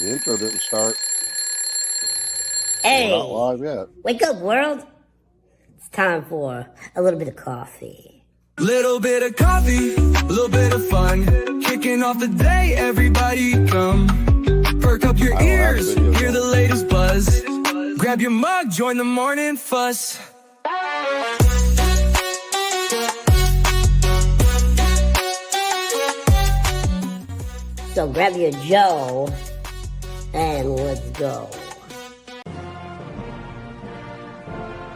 The intro didn't start. Hey, we're not live yet. Wake up, world. It's time for a little bit of coffee. Little bit of coffee, a little bit of fun. Kicking off the day, everybody come. Perk up your ears, hear the latest buzz. Grab your mug, join the morning fuss. So grab your Joe and let's go.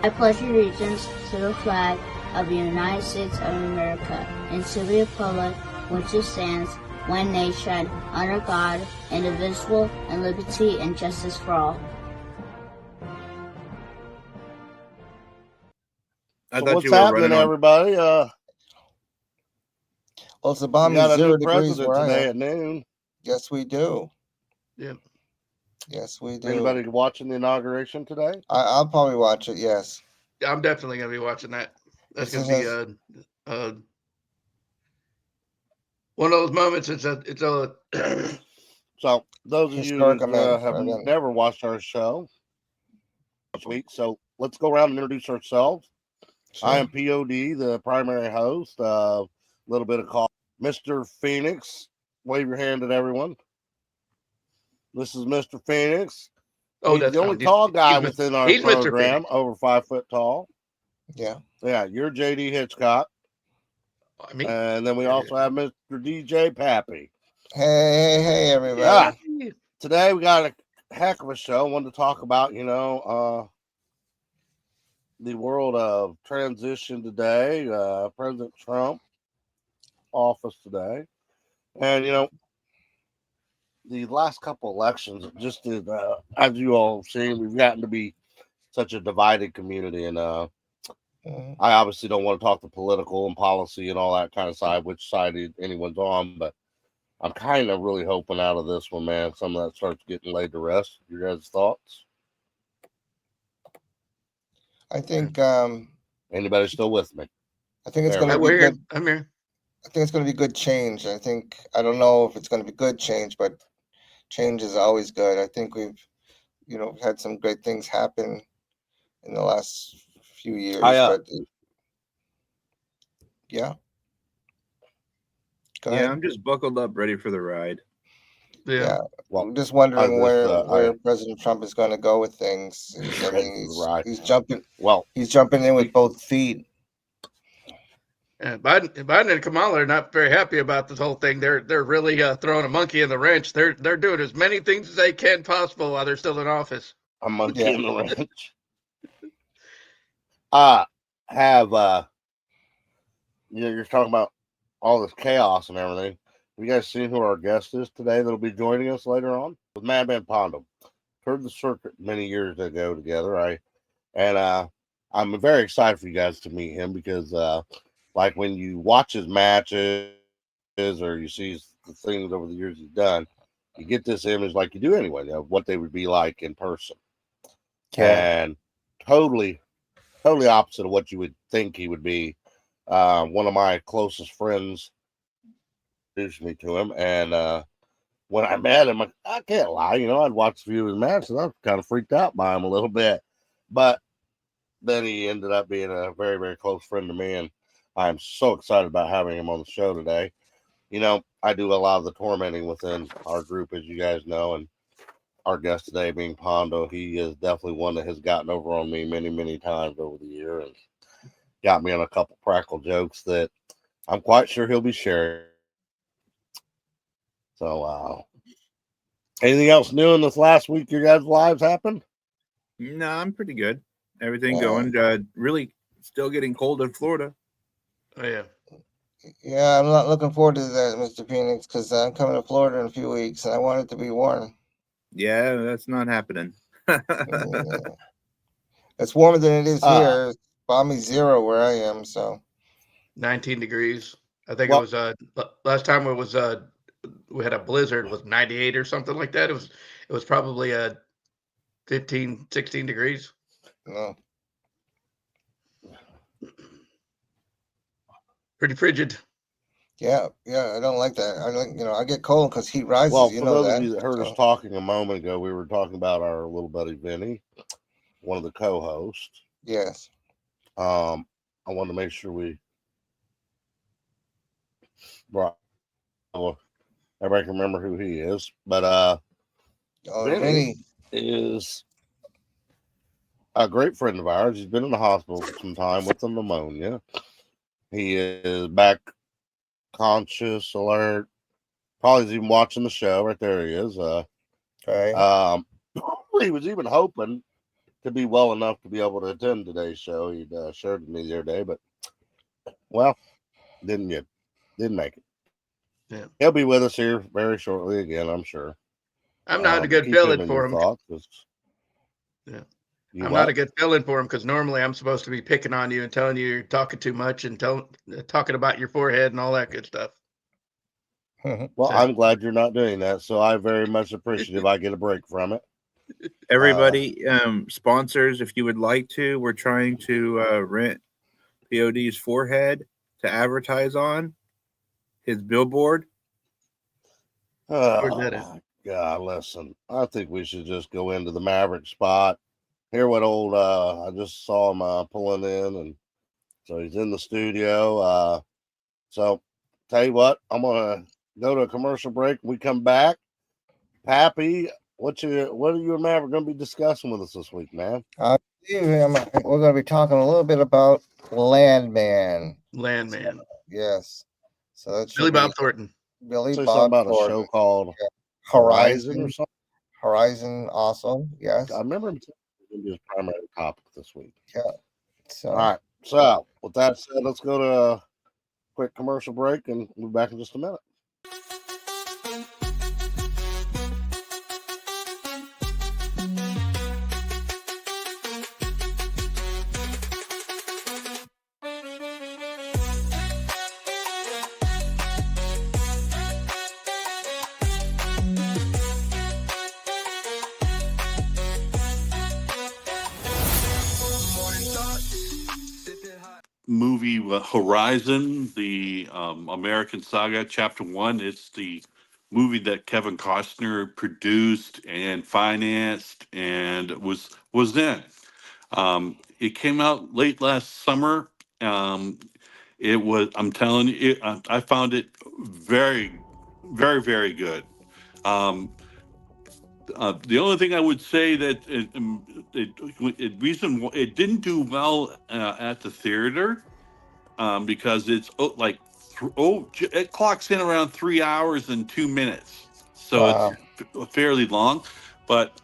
I pledge allegiance to the flag of the United States of America and to the republic which it stands, one nation, under God, indivisible, and liberty and justice for all. So what's happening, everybody? Well, it's a bomb. We got a 0 new degrees president today at noon. Yes, we do. Yeah. Yes, we do. Anybody watching the inauguration today? I'll probably watch it. Yes. I'm definitely gonna be watching that. That's gonna be one of those moments. It's a So those of you that have never watched our show this week, so let's go around and introduce ourselves. Sure. I am POD, the primary host. A little bit of call. Mr. Phoenix, wave your hand at everyone. This is Mr. Phoenix. Oh, he's the only tall guy within our program, over 5 foot tall. Yeah. Yeah, you're JD Hitchcock. And then we also have Mr. DJ Pappy. Hey, everybody. Yeah. Today we got a heck of a show. I wanted to talk about, the world of transition today. President Trump office today. And, the last couple elections just did, as you all have seen, we've gotten to be such a divided community. And I obviously don't want to talk the political and policy and all that kind of side, which side anyone's on, but I'm kind of really hoping out of this one, man, some of that starts getting laid to rest. Your guys' thoughts? I think anybody still with me? I think it's going to be good. I'm here. I think it's going to be good change. I don't know if it's going to be good change, but change is always good. I think we've, had some great things happen in the last few years. Yeah. Yeah, I'm just buckled up, ready for the ride. Yeah. Well, I'm just wondering where President Trump is going to go with things. He's jumping. Well, he's jumping in with both feet. And Biden and Kamala are not very happy about this whole thing. They're really throwing a monkey in the wrench. They're doing as many things as they can possible while they're still in office. A monkey in the wrench. You're talking about all this chaos and everything. Have you guys seen who our guest is today that'll be joining us later on? With Mad Man Pondo. Heard the circuit many years ago together. I'm very excited for you guys to meet him because like when you watch his matches or you see the things over the years he's done, you get this image like you do anyway of what they would be like in person. And totally opposite of what you would think he would be. One of my closest friends introduced me to him, and when I met him, I can't lie, I'd watched a few of his matches. I was kind of freaked out by him a little bit, but then he ended up being a very, very close friend to me, and I'm so excited about having him on the show today. I do a lot of the tormenting within our group, as you guys know, and our guest today being Pondo, he is definitely one that has gotten over on me many, many times over the year and got me on a couple practical jokes that I'm quite sure he'll be sharing. So, anything else new in this last week your guys' lives happened? No, I'm pretty good. Everything going. Really still getting cold in Florida. Oh, yeah. Yeah, I'm not looking forward to that, Mr. Phoenix, because I'm coming to Florida in a few weeks, and I want it to be warm. Yeah, that's not happening. It's warmer than it is here. It's balmy 0 where I am, so 19 degrees. I think it was last time it was we had a blizzard was 98 or something like that. It was probably 15, 16 degrees. No. Pretty frigid. Yeah, I don't like that. I like, I get cold because heat rises. Well, You for know those that. of you that heard us talking a moment ago, we were talking about our little buddy Vinny, one of the co-hosts. Yes. I wanted to make sure we brought everybody can remember who he is. But Vinny is a great friend of ours. He's been in the hospital for some time with the pneumonia. He is back conscious, alert. Probably even watching the show. Right there he is. Right. He was even hoping to be well enough to be able to attend today's show. He'd shared with me the other day, but well, didn't make it. Yeah. He'll be with us here very shortly again, I'm sure. I'm not a good keep feeling him in for your him. thoughts. Yeah. You I'm what? not a good feeling for him because normally I'm supposed to be picking on you and telling you you're talking too much and talking about your forehead and all that good stuff. Well, I'm glad you're not doing that, so I'm very much appreciative I get a break from it. Everybody, sponsors, if you would like to, we're trying to rent POD's forehead to advertise on his billboard. Where's that at? My God, listen, I think we should just go into the Maverick spot. Hear what old I just saw him pulling in, and so he's in the studio. So tell you what, I'm gonna go to a commercial break. When we come back, Pappy, what are you and Maverick gonna be discussing with us this week, man? We're going to be talking a little bit about Landman. Landman. Yes. So that's Billy Bob Thornton. Billy Say Bob something about Thornton. a show called Horizon or something. Horizon, also. Yes. I remember him going to be his primary topic this week. Yeah. So. All right. So with that said, let's go to a quick commercial break and we'll be back in just a minute. Movie Horizon, the American Saga Chapter 1. It's the movie that Kevin Costner produced and financed and was in. It came out late last summer. I'm telling you, I found it very, very, very good. The only thing I would say that it didn't do well at the theater, because it's it clocks in around 3 hours and 2 minutes, so it's fairly long, but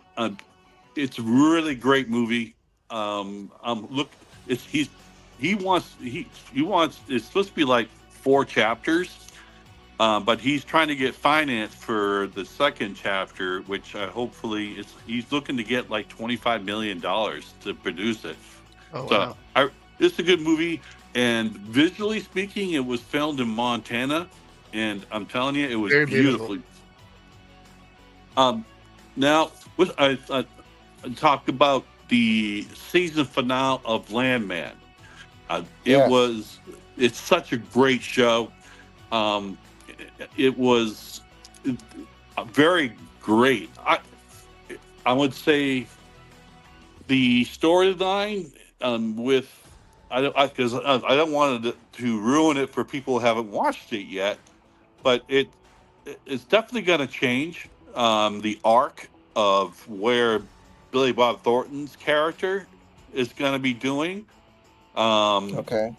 it's a really great movie. Look, he wants it's supposed to be like 4 chapters. But he's trying to get finance for the second chapter, which hopefully he's looking to get like $25 million to produce it. Oh, so wow. It's a good movie, and visually speaking, it was filmed in Montana, and I'm telling you, it was Very beautiful. Now I talk about the season finale of Landman. It's such a great show. It was very great. I would say the storyline with because I don't want to ruin it for people who haven't watched it yet, but it's definitely going to change the arc of where Billy Bob Thornton's character is going to be doing. Okay.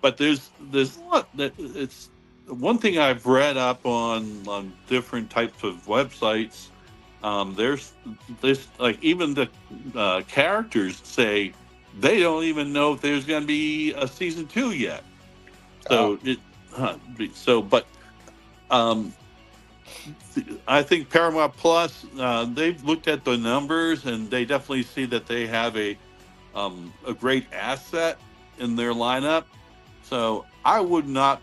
But there's a lot that it's one thing I've read up on different types of websites. There's like even the characters say they don't even know if there's going to be a season 2 yet. So but I think Paramount Plus, they've looked at the numbers and they definitely see that they have a great asset in their lineup. So I would not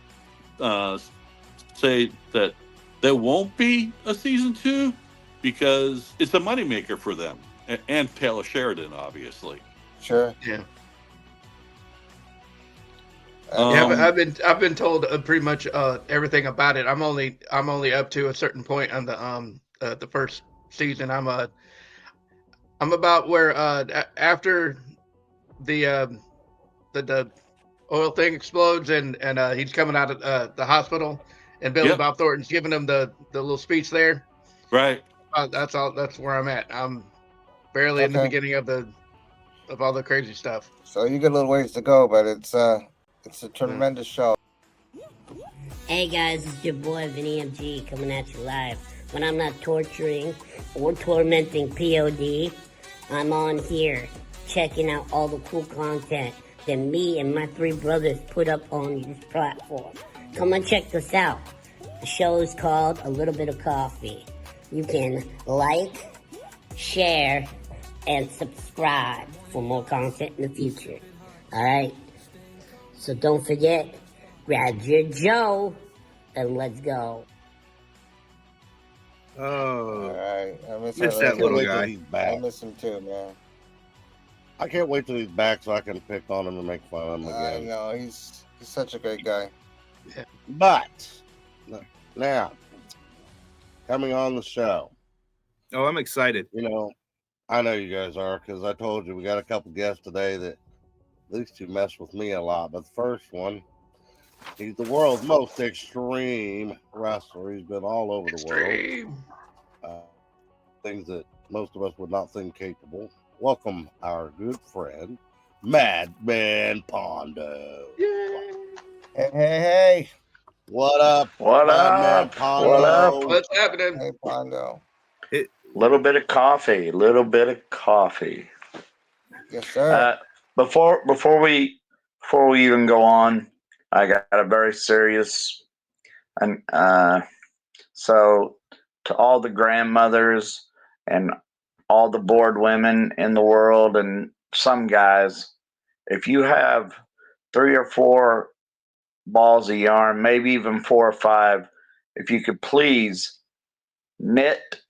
say that there won't be a season 2, because it's a moneymaker for them, and Taylor Sheridan, obviously. Sure. Yeah. I've been told pretty much everything about it. I'm only up to a certain point on the first season. I'm about where after the oil thing explodes and he's coming out of the hospital and Billy Bob Thornton's giving him the little speech there. Right. That's all. That's where I'm at. I'm barely in the beginning of all the crazy stuff. So you got a little ways to go, but it's a tremendous show. Hey guys, it's your boy Vinny MG coming at you live. When I'm not torturing or tormenting POD, I'm on here checking out all the cool content that me and my 3 brothers put up on this platform. Come and check this out. The show is called A Little Bit of Coffee. You can like, share, and subscribe for more content in the future. Alright? So don't forget, grab your Joe and let's go. Oh, all right. I miss that little guy. I miss him too, man. I can't wait till he's back so I can pick on him and make fun of him again. I know he's such a great guy. Yeah. But now, coming on the show. Oh, I'm excited. You know, I know you guys are because I told you we got a couple guests today that these two mess with me a lot. But the first one, he's the world's most extreme wrestler. He's been all over the world. Things that most of us would not think capable. Welcome our good friend, Mad Man Pondo. Hey, hey, hey. What up? What Mad up? Man Pondo? What up? What's happening? Hey, Pondo. Little bit of coffee. Little bit of coffee. Yes, sir. Before we even go on, I got a very serious and so to all the grandmothers and all the bored women in the world and some guys, if you have 3 or 4 balls of yarn, maybe even 4 or 5, if you could please knit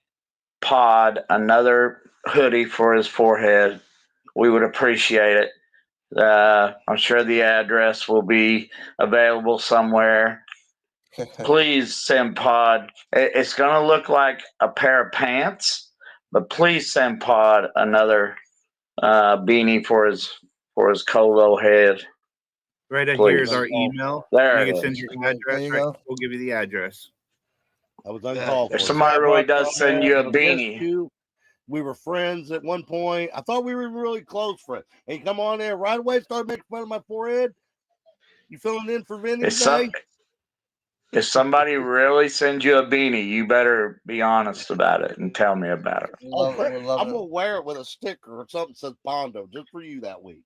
Pod another hoodie for his forehead, we would appreciate it. I'm sure the address will be available somewhere. Please send Pod. It's going to look like a pair of pants, but please send Pod another beanie for his Colo head. Right Please. here is our email. There You it can send is. your address. Right, we'll give you the address. I was uncalled for. If somebody really does send you a beanie. We were friends at one point. I thought we were really close friends. And you come on there right away, start making fun of my forehead. You filling in for Vinny today? If somebody really sends you a beanie, you better be honest about it and tell me about it. I'm gonna wear it with a sticker or something that says Pondo just for you that week.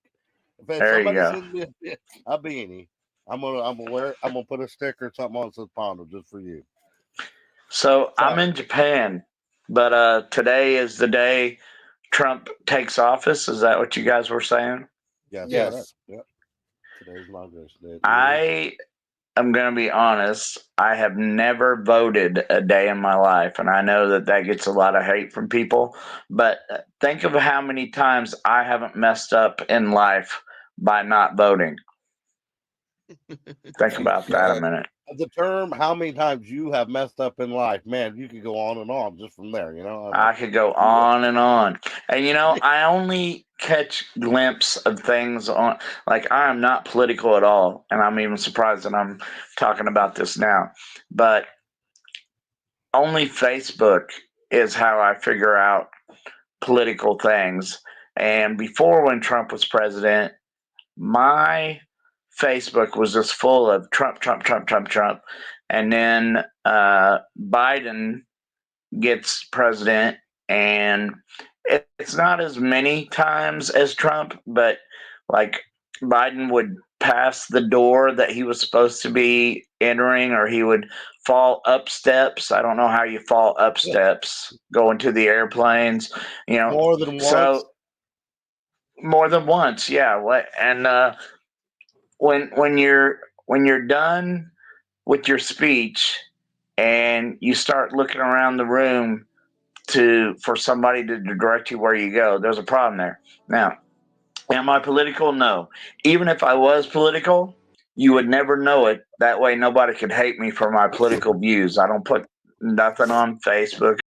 If There you somebody go. sends me a beanie, I'm gonna wear it. I'm gonna put a sticker or something on that says Pondo just for you. So I'm in Japan, but today is the day Trump takes office. Is that what you guys were saying? Yes. Yep. Today's inauguration day. I am going to be honest. I have never voted a day in my life, and I know that gets a lot of hate from people. But think of how many times I haven't messed up in life by not voting. Think about that a minute. The term how many times you have messed up in life, man, you could go on and on just from there, you know. I could go on and on. And I only catch glimpse of things on, like, I am not political at all, and I'm even surprised that I'm talking about this now. But only Facebook is how I figure out political things. And before, when Trump was president, my Facebook was just full of Trump, Trump, Trump, Trump, Trump. And then Biden gets president, and it's not as many times as Trump, but like Biden would pass the door that he was supposed to be entering, or he would fall up steps. I don't know how you fall up steps going to the airplanes, More than once. So more than once, yeah. And when you're done with your speech and you start looking around the room for somebody to direct you where you go, there's a problem there. Now, am I political? No. Even if I was political, you would never know it. That way, nobody could hate me for my political views. I don't put nothing on Facebook.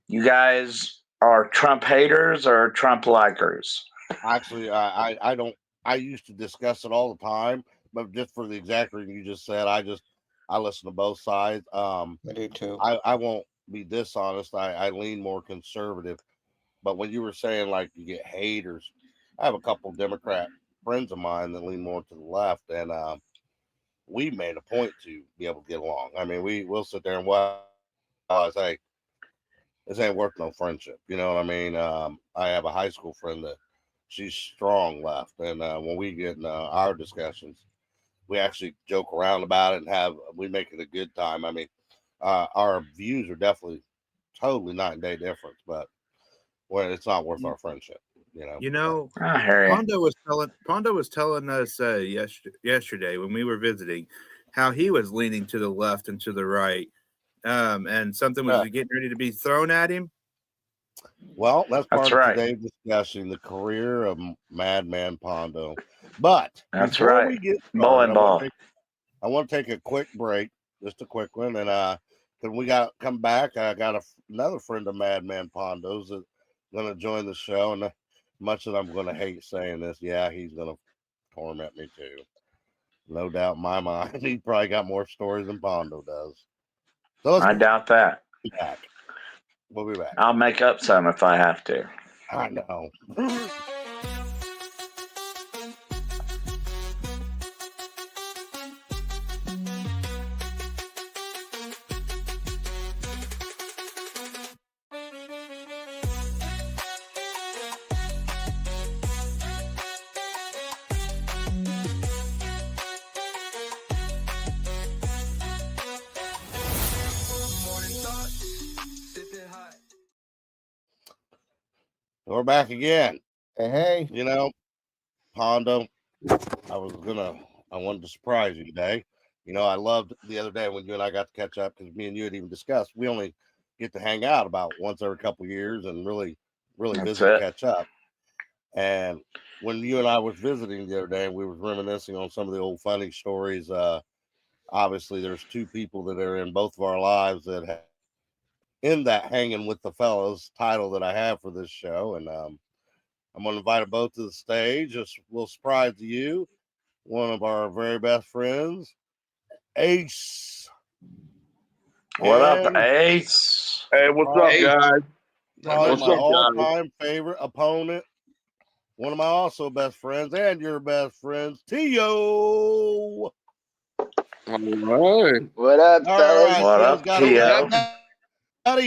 You guys are Trump haters or Trump likers? Actually, I don't. I used to discuss it all the time, but just for the exact reason you just said, I listen to both sides. I do too. I won't be dishonest. I lean more conservative. But when you were saying like you get haters, I have a couple Democrat friends of mine that lean more to the left, and we made a point to be able to get along. I mean, we'll sit there and say this ain't worth no friendship. You know what I mean? I have a high school friend that she's strong left, and when we get in our discussions, we actually joke around about it and we make it a good time. I mean, our views are definitely totally night and day difference, but well, it's not worth our friendship. You know, I hear you. Pondo was telling us yesterday when we were visiting how he was leaning to the left and to the right, and something was getting ready to be thrown at him. Well, that's part of today's discussion, the career of Mad Man Pondo. But before we get started, I want to take a quick break, just a quick one, and when we come back, I got another friend of Mad Man Pondo's that's going to join the show, and much as I'm going to hate saying this, yeah, he's going to torment me too. No doubt in my mind, he probably got more stories than Pondo does. So I doubt that. We'll be back. I'll make up some if I have to. I know. We're back again. Hey. You know, Pondo, I wanted to surprise you today. You know, I loved the other day when you and I got to catch up because me and you had even discussed we only get to hang out about once every couple of years and really visit and catch up. And when you and I was visiting the other day, we were reminiscing on some of the old funny stories. Obviously, there's two people that are in both of our lives that have in that hanging with the fellas title that I have for this show. And I'm going to invite them both to the stage. Just a little surprise to you. One of our very best friends, Ace. What up, Ace? Hey, what's up, guys? Probably my all-time favorite opponent. One of my also best friends and your best friends, Tio. All right. What up, fellas? Right, what up, Tio? Oh,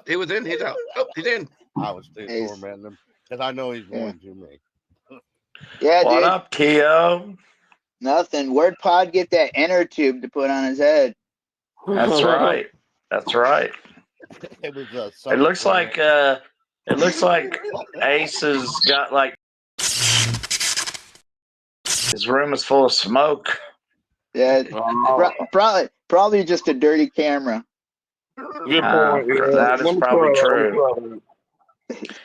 he was in. He's out. Oh, he's in. I was still tormenting him because I know he's going to me. Yeah, what dude. Up, Tio? Nothing. Where'd Pod get that inner tube to put on his head? That's right. That's right. It was. It looks like Ace has got like his room is full of smoke. Yeah, probably just a dirty camera. Good point. That is probably true.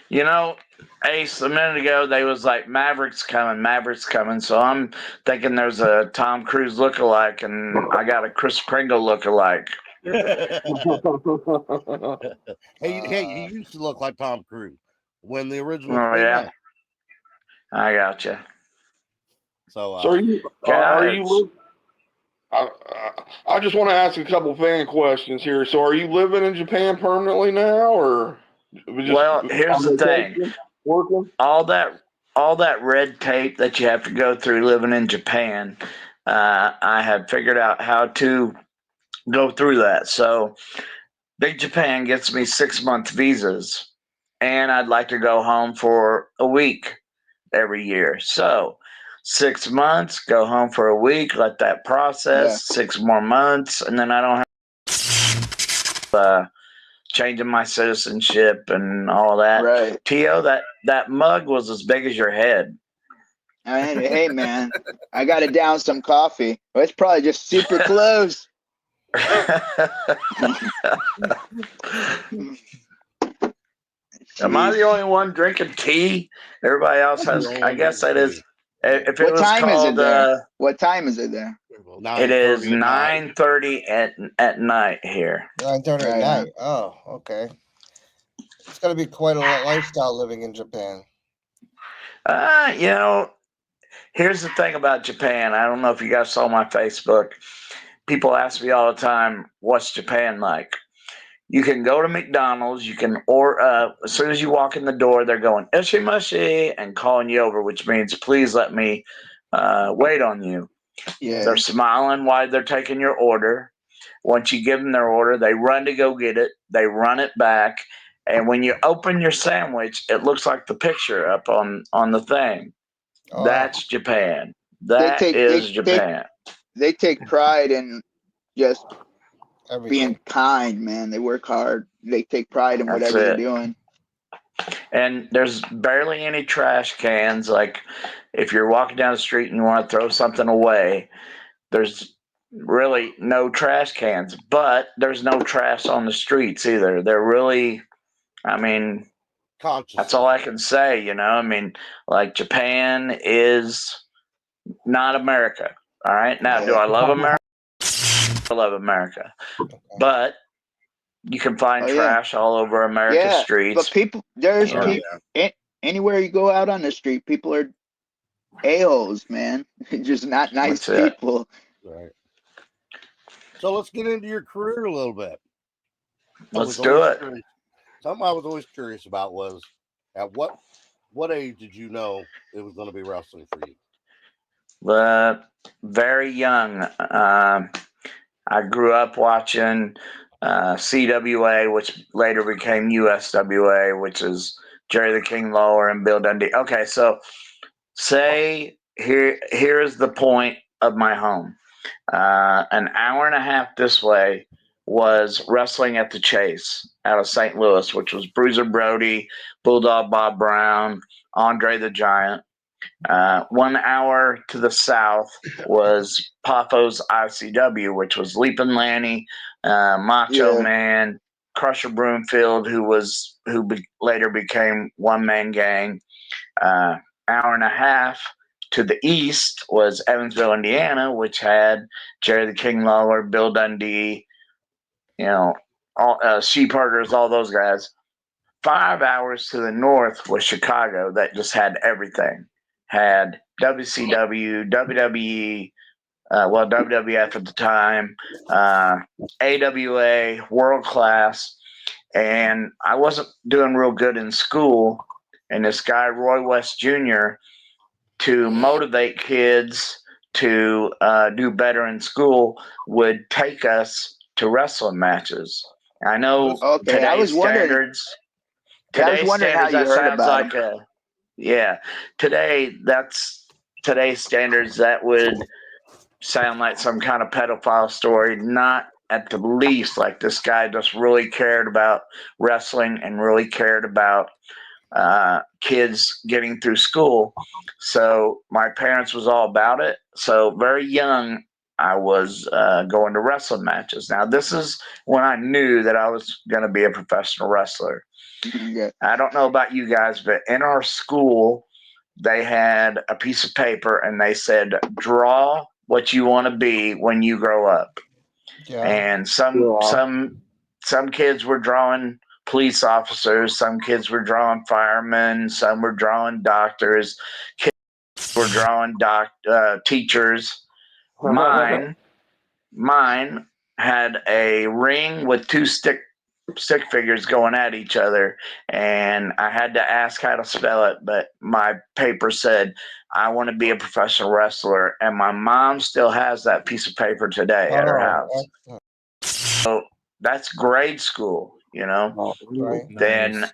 You know, Ace, a minute ago, they was like, Maverick's coming. So I'm thinking there's a Tom Cruise lookalike, and I got a Chris Kringle lookalike. Hey, he used to look like Tom Cruise when the original came out. I gotcha. So are you I just want to ask a couple fan questions here. So are you living in Japan permanently now, or well, here's the thing. Working? All that red tape that you have to go through living in Japan, I have figured out how to go through that. So Big Japan gets me 6-month visas, and I'd like to go home for a week every year. So 6 months, go home for a week, let that process, 6 more months, and then I don't have changing my citizenship and all that. Right. Tio, that mug was as big as your head. Hey, man, I got to down some coffee. Well, it's probably just super close. Am I the only one drinking tea? Everybody else has. I guess that is. If it What was time is it called, there? What time is it there? it is 9:30 at night here. 9:30 at Right night. on. Oh, okay. It's got to be quite a lifestyle living in Japan. You know, here's the thing about Japan. I don't know if you guys saw my Facebook. People ask me all the time, "What's Japan like?" You can go to McDonald's. You can, or as soon as you walk in the door, they're going "Ishimashi" and calling you over, which means please let me wait on you. Yeah. They're smiling while they're taking your order. Once you give them their order, they run to go get it. They run it back, and when you open your sandwich, it looks like the picture up on the thing. Oh, That's Japan. They That take is Japan. they take pride in just everything. being kind, man. They work hard. They take pride in That's whatever they're it. doing. And there's barely any trash cans. Like if you're walking down the street and you want to throw something away, there's really no trash cans. But there's no trash on the streets either. They're really, I mean, Conscious. that's all I can say. You know, I mean, like Japan is not America. All right. Now, do I love America? I love America, but you can find trash all over America's streets. But people, there's anywhere you go out on the street, people are a-holes, man. Just not nice people. Right. So let's get into your career a little bit. Let's do it. Something I was always curious about was at what age did you know it was going to be wrestling for you? Very young. I grew up watching CWA, which later became USWA, which is Jerry the King Lawler and Bill Dundee. Okay, so say here is the point of my home. An hour and a half this way was wrestling at the Chase out of St. Louis, which was Bruiser Brody, Bulldog Bob Brown, Andre the Giant. 1 hour to the south was Pafo's ICW, which was Leapin' Lanny, Macho Man, Crusher Broomfield, who later became One Man Gang. Hour and a half to the east was Evansville, Indiana, which had Jerry the King Lawler, Bill Dundee, you know, all Sheepherders, all those guys. 5 hours to the north was Chicago, that just had everything. Had WCW, WWE, WWF at the time, AWA, World Class, and I wasn't doing real good in school. And this guy, Roy West Jr., to motivate kids to do better in school, would take us to wrestling matches. I know today's standards. Today's standards, that sounds like today's standards, that would sound like some kind of pedophile story. Not at the least. Like, this guy just really cared about wrestling and really cared about kids getting through school. So my parents was all about it. So very young, I was going to wrestling matches. Now, this is when I knew that I was going to be a professional wrestler. I don't know about you guys, but in our school, they had a piece of paper and they said, draw what you want to be when you grow up. Yeah. And some kids were drawing police officers, some kids were drawing firemen, some were drawing doctors, kids were drawing teachers. Mine had a ring with two stick figures going at each other, and I had to ask how to spell it, but my paper said, I want to be a professional wrestler, and my mom still has that piece of paper today at her house. So that's grade school, you know. Right. Then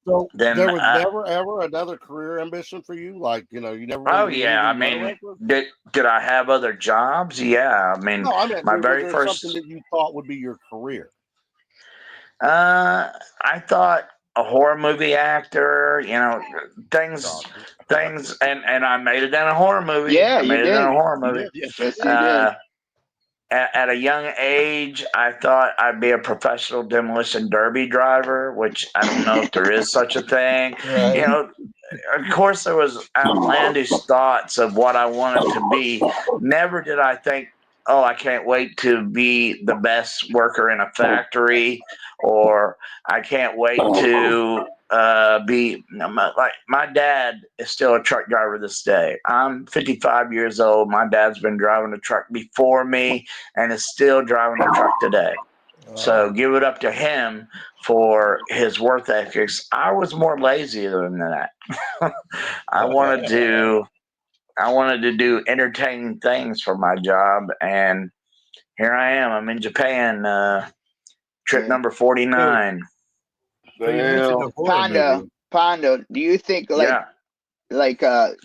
there was never ever another career ambition for you, like, you know, you never. Oh yeah, I mean, did I have other jobs? Yeah, I mean, no, I meant, my was very there first something that you thought would be your career? I thought a horror movie actor, you know, things, and I made it in a horror movie. Yeah, I made it in a horror movie. Yes, you did. at a young age, I thought I'd be a professional demolition derby driver, which I don't know if there is such a thing. Right. You know, of course, there was outlandish thoughts of what I wanted to be. Never did I think, oh, I can't wait to be the best worker in a factory, or I can't wait to be like my dad is still a truck driver this day. I'm 55 years old. My dad's been driving a truck before me and is still driving a truck today. So give it up to him for his work ethics. I was more lazy than that. I wanted to do entertaining things for my job, and here I am. I'm in Japan, trip number 49. So you mentioned a horror movie. Pondo, do you think Yeah.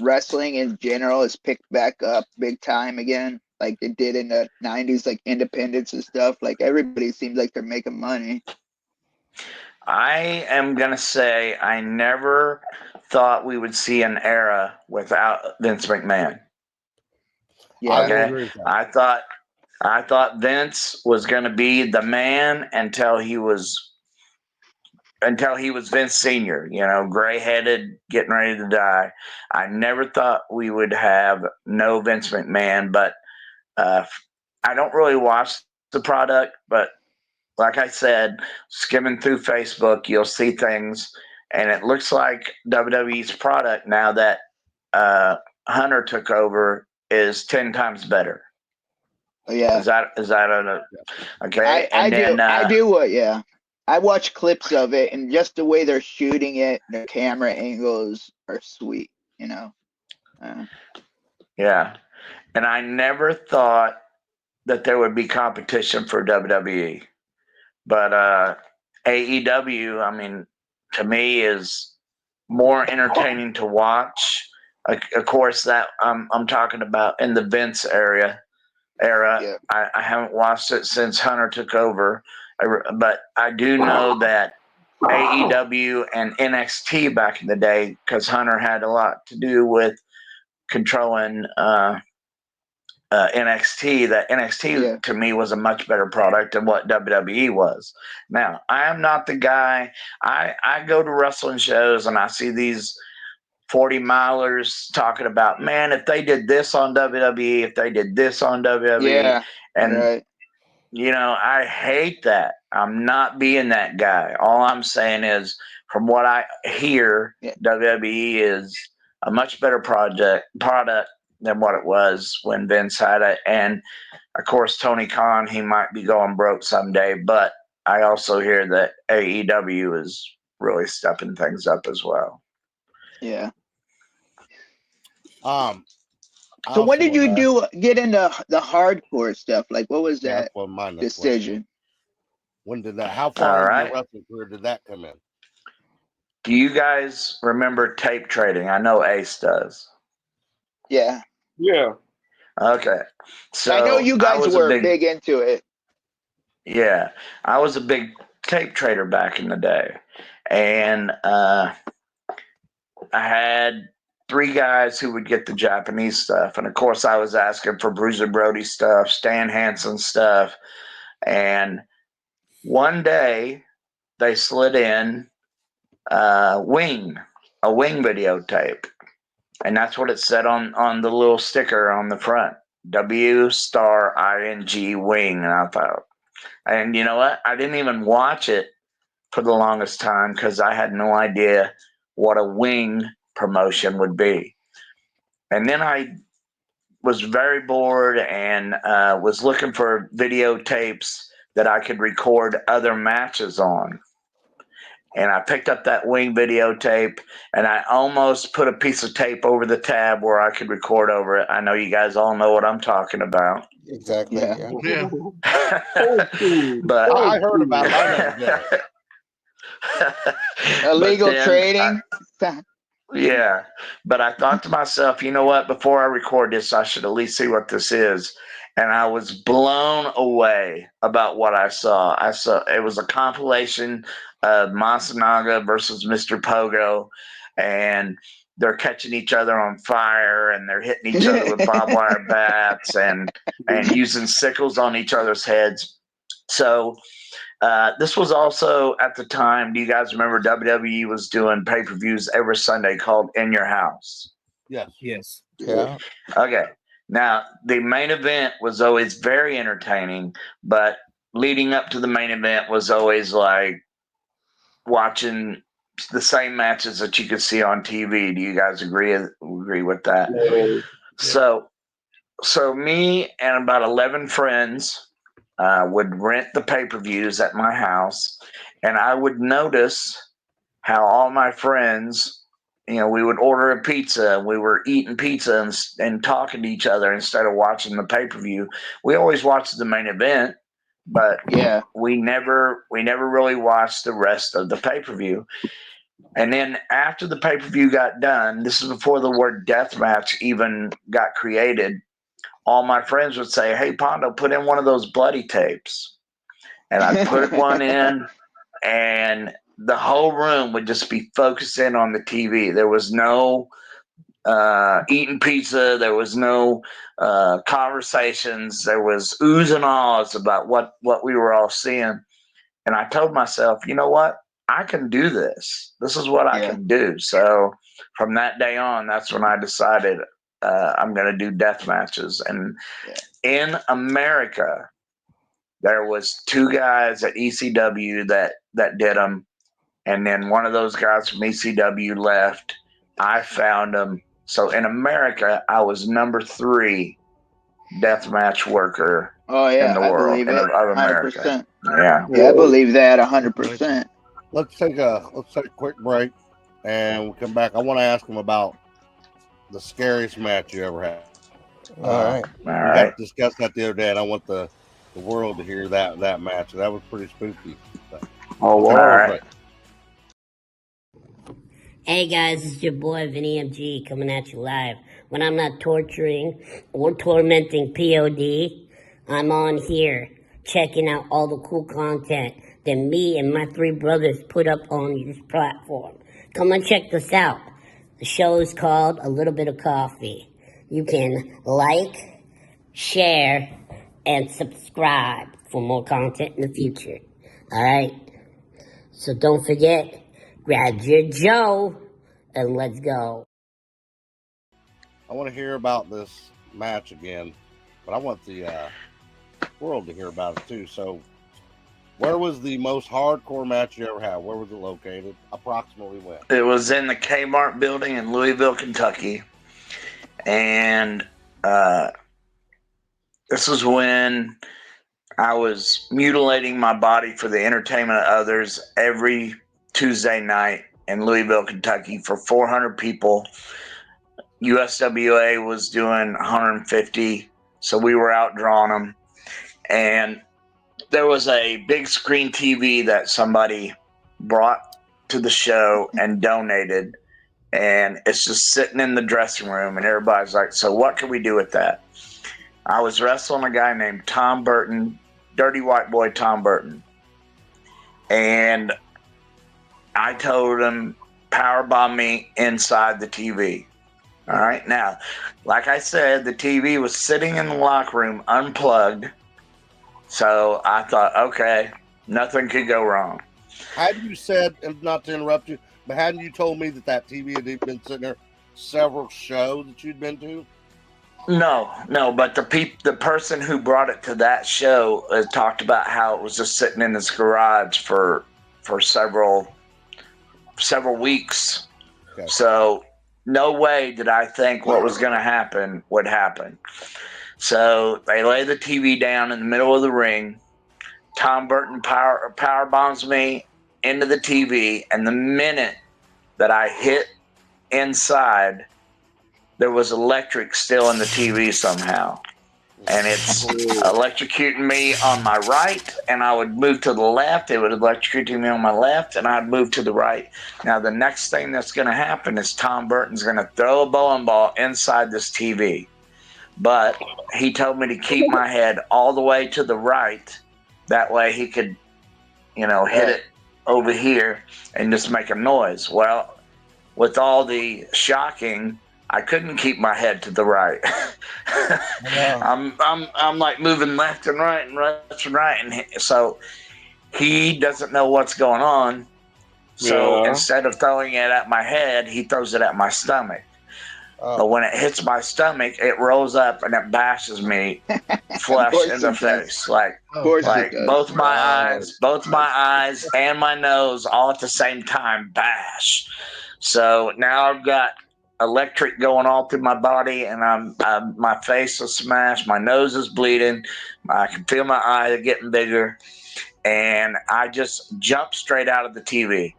wrestling in general has picked back up big time again, like it did in the 90s, like independence and stuff? Like everybody seems like they're making money. I am gonna say I never thought we would see an era without Vince McMahon. Yeah. Okay. I thought Vince was gonna be the man until he was Vince Senior, gray headed, getting ready to die. I never thought we would have no Vince McMahon, but I don't really watch the product, but like I said, skimming through Facebook, you'll see things, and it looks like WWE's product now that Hunter took over is 10 times better. Yeah. Is that okay? Yeah. I watch clips of it, and just the way they're shooting it, the camera angles are sweet. Yeah, and I never thought that there would be competition for WWE, but AEW, I mean, to me is more entertaining to watch. Of course, that I'm talking about in the Vince era. Yeah. I haven't watched it since Hunter took over, but I do know that AEW and NXT back in the day, because Hunter had a lot to do with controlling NXT. That NXT to me was a much better product than what WWE was. Now, I am not the guy. I go to wrestling shows and I see these 40 milers talking about, man, if they did this on WWE, if they did this on WWE, Yeah. and Right. I hate that. I'm not being that guy. All I'm saying is, from what I hear, WWE is a much better product than what it was when Vince had it. And of course, Tony Khan, he might be going broke someday, but I also hear that AEW is really stepping things up as well. Yeah. So when did you get into the hardcore stuff? Like, what was that decision? When did that? How far in your wrestling career did that come in? Do you guys remember tape trading? I know Ace does. Yeah. Yeah. Okay. So I know you guys were big into it. Yeah, I was a big tape trader back in the day, and I had 3 guys who would get the Japanese stuff, and of course I was asking for Bruiser Brody stuff, Stan Hansen stuff, and one day they slid in a Wing videotape, and that's what it said on the little sticker on the front, W*ING Wing, and I thought. And you know what? I didn't even watch it for the longest time because I had no idea what a Wing promotion would be. And then I was very bored and was looking for videotapes that I could record other matches on. And I picked up that Wing videotape, and I almost put a piece of tape over the tab where I could record over it. I know you guys all know what I'm talking about. Exactly. Yeah. But I heard about it. I never did it. Illegal trading. Yeah, but I thought to myself, you know what? Before I record this, I should at least see what this is. And I was blown away about what I saw. It was a compilation of Masanaga versus Mr. Pogo, and they're catching each other on fire and they're hitting each other with barbed wire bats and using sickles on each other's heads. So this was also at the time. Do you guys remember WWE was doing pay-per-views every Sunday called In Your House? Yes. Yes. Yeah. Okay. Now, the main event was always very entertaining, but leading up to the main event was always like watching the same matches that you could see on TV. Do you guys agree with that? Yeah. So me and about 11 friends would rent the pay-per-views at my house, and I would notice how all my friends, we would order a pizza and we were eating pizza and talking to each other instead of watching the pay-per-view. We always watched the main event, but Yeah. we never really watched the rest of the pay-per-view. And then after the pay-per-view got done, this is before the word deathmatch even got created, all my friends would say, "Hey, Pondo, put in one of those bloody tapes." And I'd put one in, and the whole room would just be focused in on the TV. There was no eating pizza. There was no conversations. There was oohs and ahs about what we were all seeing. And I told myself, you know what? I can do this. This is what I Yeah. can do. So from that day on, that's when I decided I'm going to do death matches. And in America, there was 2 guys at ECW that did them, and then one of those guys from ECW left. I found them. So in America, I was number 3 deathmatch worker Oh in yeah, the I world believe it. of America. 100%. Yeah. Yeah, I believe that 100%. Let's take a quick break, and we'll come back. I want to ask him about the scariest match you ever had. All right. All We right. got to discuss that the other day, and I want the world to hear that match. That was pretty spooky. So, Oh, let's take a All quick right. break. Hey guys, it's your boy Vinny MG coming at you live. When I'm not torturing or tormenting POD, I'm on here checking out all the cool content that me and my 3 brothers put up on this platform. Come and check this out. The show is called A Little Bit of Coffee. You can like, share, and subscribe for more content in the future. Alright? So don't forget, grab your Joe and let's go. I want to hear about this match again, but I want the world to hear about it too. So, where was the most hardcore match you ever had? Where was it located? Approximately when? It was in the Kmart building in Louisville, Kentucky. And this was when I was mutilating my body for the entertainment of others every Tuesday night in Louisville, Kentucky for 400 people. USWA was doing 150, so we were outdrawing them. And there was a big screen TV that somebody brought to the show and donated, and it's just sitting in the dressing room, and everybody's like, "So what can we do with that?" I was wrestling a guy named Tom Burton, Dirty White Boy Tom Burton, and I told him, powerbomb me inside the TV. All right. Now, like I said, the TV was sitting in the locker room unplugged. So I thought, okay, nothing could go wrong. Hadn't you said, and not to interrupt you, but hadn't you told me that TV had been sitting there several shows that you'd been to? No, but the person who brought it to that show talked about how it was just sitting in his garage for several weeks. Okay. So no way did I think what was going to happen would happen. So they lay the TV down in the middle of the ring. Tom Burton power bombs me into the TV, and the minute that I hit inside, there was electric still in the TV somehow. And it's electrocuting me on my right, and I would move to the left. It would electrocute me on my left, and I'd move to the right. Now, the next thing that's going to happen is Tom Burton's going to throw a bowling ball inside this TV. But he told me to keep my head all the way to the right. That way he could, hit it over here and just make a noise. Well, with all the shocking, I couldn't keep my head to the right. I'm like moving left and right and left and right, and so he doesn't know what's going on. So instead of throwing it at my head, he throws it at my stomach. But when it hits my stomach, it rolls up and it bashes me flush in the face. Like both my eyes and my nose all at the same time bash. So now I've got electric going all through my body, and my face is smashed, my nose is bleeding, I can feel my eyes getting bigger, and I just jumped straight out of the TV.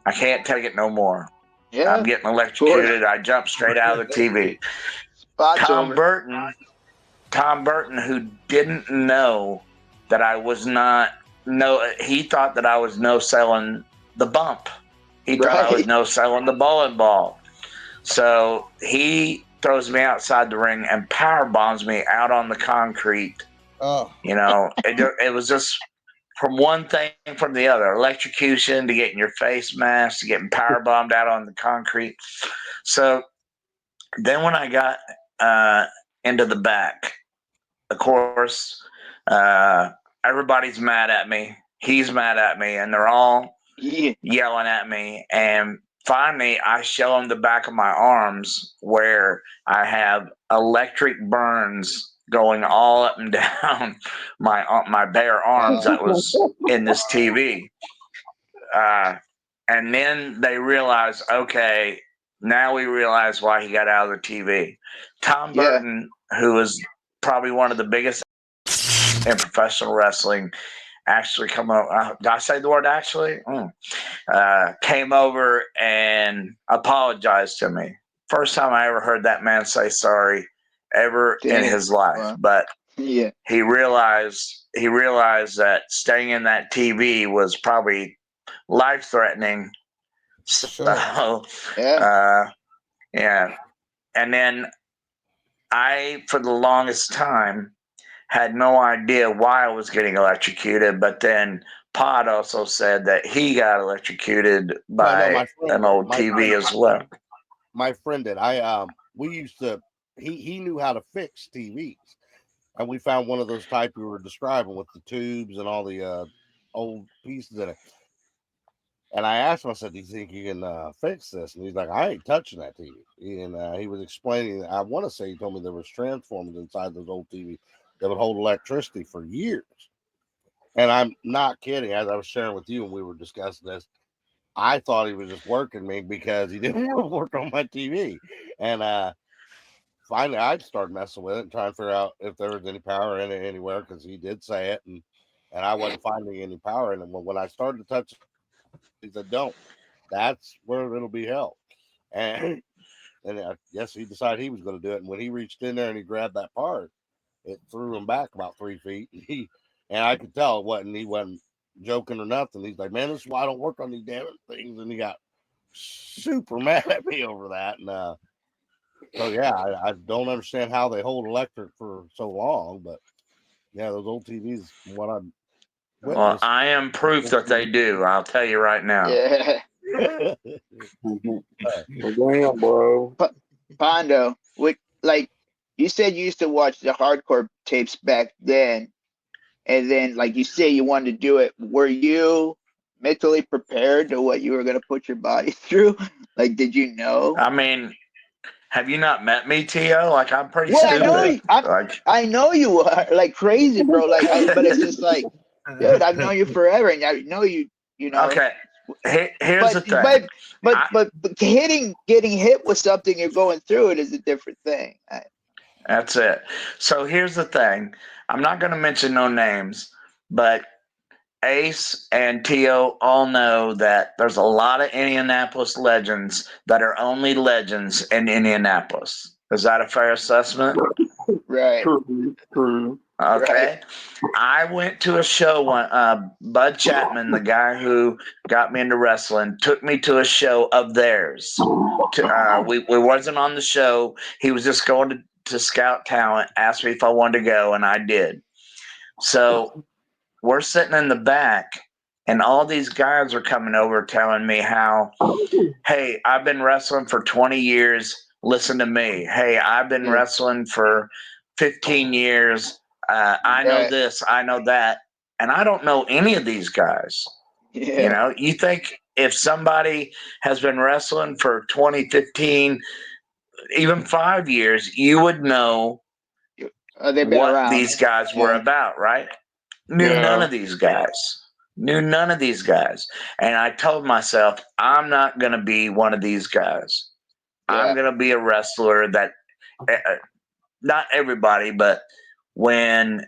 I can't take it no more. Yeah, I'm getting electrocuted. I jumped straight out of the TV. Tom Burton, who didn't know that I was not he thought that I was no selling the bump. He thought I was no selling the bowling ball. So he throws me outside the ring and power bombs me out on the concrete. You know, it was just from one thing from the other, electrocution to getting your face mashed to getting power bombed out on the concrete. So then when I got into the back, of course, everybody's mad at me. He's mad at me, and they're all yelling at me. And finally, I show him the back of my arms where I have electric burns going all up and down my bare arms that was in this TV. And then they realize, okay, now we realize why he got out of the TV. Tom Burton, who is probably one of the biggest in professional wrestling, actually come over. Did I say the word actually? Came over and apologized to me. First time I ever heard that man say sorry ever in his life. But he realized that staying in that TV was probably life threatening. So yeah. And then I, for the longest time, had no idea why I was getting electrocuted, but then Pod also said that he got electrocuted by an old TV as well. My friend did. We used to. He knew how to fix TVs, and we found one of those type you were describing with the tubes and all the old pieces in it. And I asked him, I said, "Do you think you can fix this?" And he's like, "I ain't touching that TV." And he was explaining. I want to say he told me there was transformers inside those old TVs that would hold electricity for years. And I'm not kidding. As I was sharing with you when we were discussing this, I thought he was just working me because he didn't want to work on my TV. And finally, I started messing with it and trying to figure out if there was any power in it anywhere, because he did say it, and I wasn't finding any power in it. When I started to touch it, he said, "Don't. That's where it'll be held." And I guess he decided he was going to do it. And when he reached in there and he grabbed that part, it threw him back about 3 feet. And I could tell he wasn't joking or nothing. He's like, "Man, this is why I don't work on these damn things." And he got super mad at me over that. And so yeah, I don't understand how they hold electric for so long, but yeah, those old TVs, from what I've witnessed. Well, I am proof that they do. I'll tell you right now. Yeah. Damn, bro. Pondo, like you said, you used to watch the hardcore tapes back then, and then like you say you wanted to do it. Were you mentally prepared to what you were going to put your body through? Like, did you know? I mean, have you not met me, Tio? Like, I'm pretty stupid. I know you are like crazy, bro. Like, but it's just like, dude, I've known you forever, and I know you. You know. Okay. Here's the thing. But getting hit with something you're going through it is a different thing. That's it. So here's the thing. I'm not going to mention no names, but Ace and Tio all know that there's a lot of Indianapolis legends that are only legends in Indianapolis. Is that a fair assessment? Right. True. Okay. Right. I went to a show one. Bud Chapman, the guy who got me into wrestling, took me to a show of theirs. We wasn't on the show. He was just going to scout talent, asked me if I wanted to go, and I did. So we're sitting in the back, And all these guys are coming over telling me how, hey, I've been wrestling for 20 years. Listen to me. Hey, I've been wrestling for 15 years. I know this, I know that. And I don't know any of these guys. Yeah. You know, you think if somebody has been wrestling for 20, 15, even 5 years, you would know They've been what around. these guys were about, right? Knew none of these guys. Knew none of these guys. And I told myself, I'm not going to be one of these guys. I'm going to be a wrestler that, not everybody, but when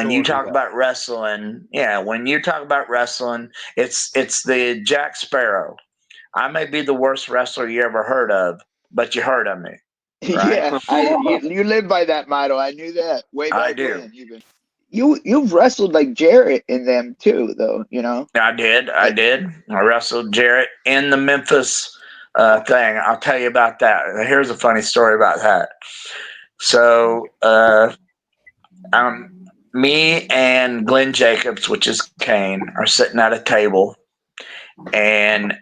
you talk about wrestling, when you talk about wrestling, it's the Jack Sparrow. I may be the worst wrestler you ever heard of, but you heard of me. Right? Yeah, you live by that motto. I knew that way I back do. when. Even you've wrestled like Jarrett in them too, though. You know. I did. I wrestled Jarrett in the Memphis thing. I'll tell you about that. Here's a funny story about that. So, me and Glenn Jacobs, which is Kane, are sitting at a table, and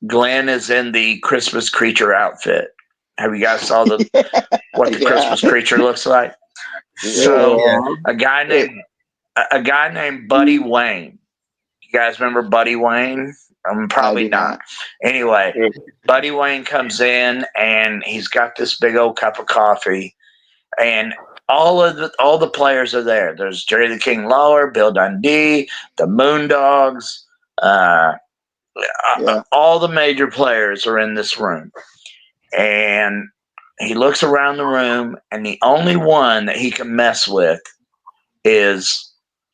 Glenn is in the Christmas creature outfit. Have you guys saw what the Christmas creature looks like? So, a guy named Buddy Wayne. You guys remember Buddy Wayne? Probably not. Anyway, Buddy Wayne comes in and he's got this big old cup of coffee, and all the players are there. There's Jerry the King Lawler, Bill Dundee, the Moondogs, all the major players are in this room. And he looks around the room, and the only one that he can mess with is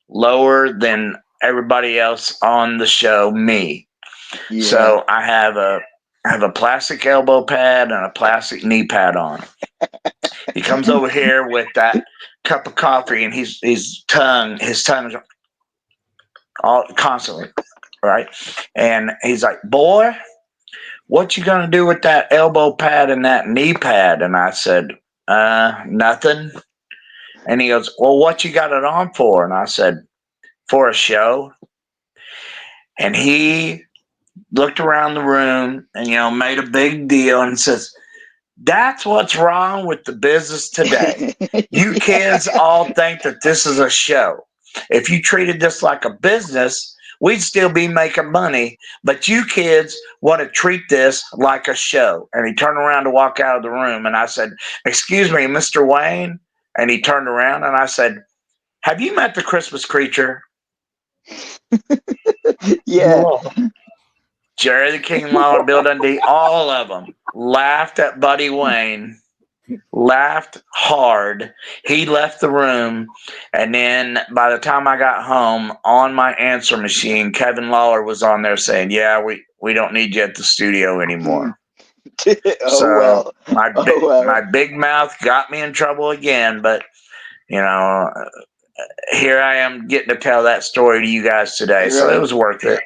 lower than everybody else on the show, me. Yeah. So I have a plastic elbow pad and a plastic knee pad on. He comes over here with that cup of coffee, and his tongue all constantly, right? And he's like, "Boy, what you gonna do with that elbow pad and that knee pad?" And I said, nothing. And he goes, "Well, what you got it on for?" And I said, "For a show." And he looked around the room and, made a big deal and says, "That's what's wrong with the business today. You kids all think that this is a show. If you treated this like a business, we'd still be making money, but you kids want to treat this like a show." And he turned around to walk out of the room, and I said, "Excuse me, Mr. Wayne?" And he turned around and I said, "Have you met the Christmas creature?" Yeah. Jerry the King Lawler, Bill Dundee, all of them laughed at Buddy Wayne, laughed hard. He left the room, and then by the time I got home, on my answer machine, Kevin Lawler was on there saying, "Yeah, we don't need you at the studio anymore." So my big mouth got me in trouble again, but here I am getting to tell that story to you guys today, so it was worth it.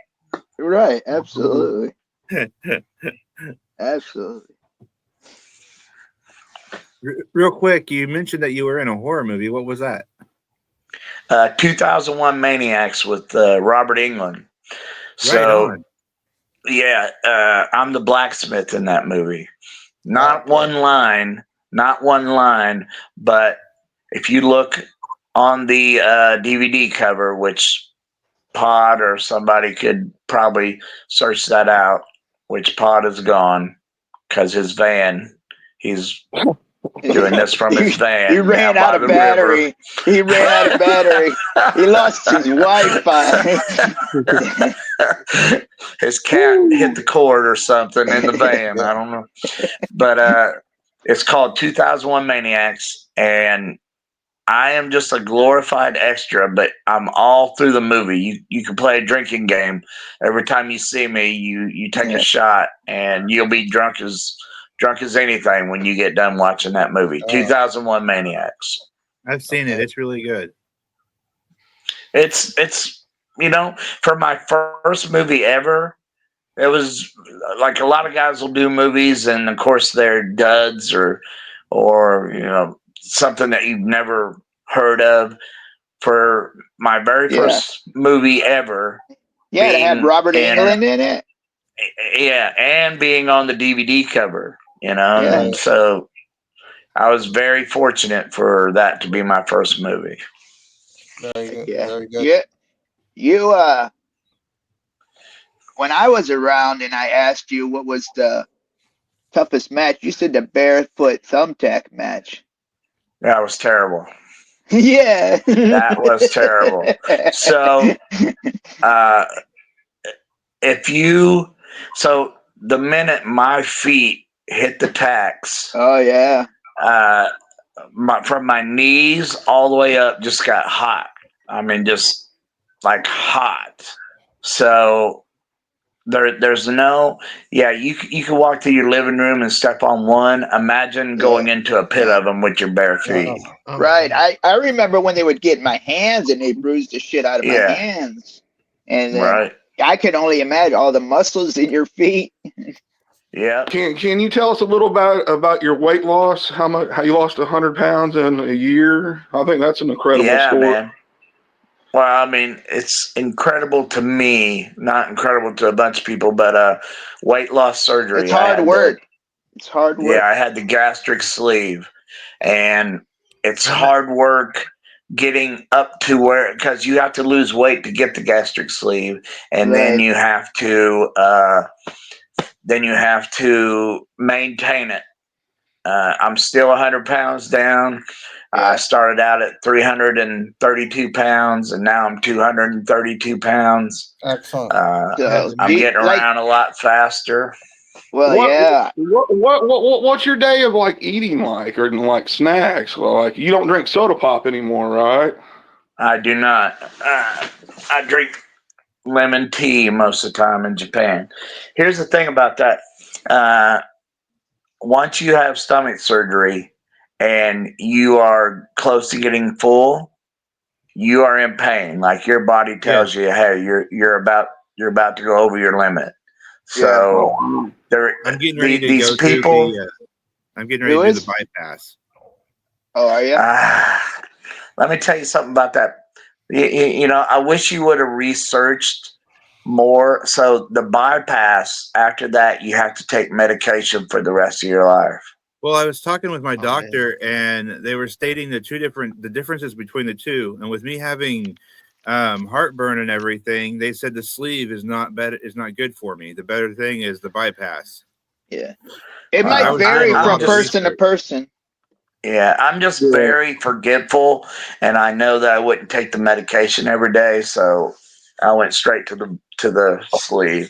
Right, absolutely. Absolutely. Real quick, you mentioned that you were in a horror movie. What was that? 2001 Maniacs with Robert Englund. So, right on. Yeah, I'm the blacksmith in that movie. Not one line, but if you look on the DVD cover, which Pod or somebody could probably search that out, which Pod is gone because his van, he's doing this from his van. He ran out of battery. He ran out of battery. He lost his Wi-Fi. His cat hit the cord or something in the van. I don't know. But it's called 2001 Maniacs, and I am just a glorified extra, but I'm all through the movie. You can play a drinking game. Every time you see me, you take a shot, and you'll be drunk as anything when you get done watching that movie. 2001 Maniacs. I've seen it. It's really good. It's for my first movie ever, it was like a lot of guys will do movies, and of course they're duds or something that you've never heard of. For my very first movie ever, Yeah, to have Robert Englund in it. Yeah, and being on the DVD cover, Yeah. and so I was very fortunate for that to be my first movie. Very good. Yeah. Very good. You when I was around and I asked you what was the toughest match, you said the barefoot thumbtack match. That was terrible. Yeah. That was terrible. So, the minute my feet hit the tacks, oh yeah, from my knees all the way up just got hot. I mean, just like hot. So there's no, you can walk through your living room and step on one. Imagine going into a pit of them with your bare feet. Right. I remember when they would get my hands and they bruised the shit out of my hands, and then I could only imagine all the muscles in your feet. Yeah. Can you tell us a little about your weight loss? How you lost 100 pounds in a year? I think that's an incredible story. Man. Well, I mean, it's incredible to me, not incredible to a bunch of people, but weight loss surgery. It's hard work. It's hard work. Yeah, I had the gastric sleeve, and it's hard work getting up to where, because you have to lose weight to get the gastric sleeve, and then you have to maintain it. I'm still 100 pounds down. I started out at 332 pounds, and now I'm 232 pounds. Excellent. I'm getting around a lot faster. Well, What's your day of like eating like, or like snacks? Well, like you don't drink soda pop anymore, right? I do not. I drink lemon tea most of the time in Japan. Here's the thing about that. Once you have stomach surgery and you are close to getting full, you are in pain. Like your body tells you, hey, you're about to go over your limit. So I'm getting ready to go through I'm getting ready to do the bypass. Oh, are you? Let me tell you something about that. I wish you would have researched more. So the bypass, after that, you have to take medication for the rest of your life. Well, I was talking with my doctor, and they were stating the differences between the two. And with me having heartburn and everything, they said the sleeve is not good for me. The better thing is the bypass. Yeah, it might vary from person to person. Yeah, I'm just very forgetful, and I know that I wouldn't take the medication every day, so I went straight to the sleeve,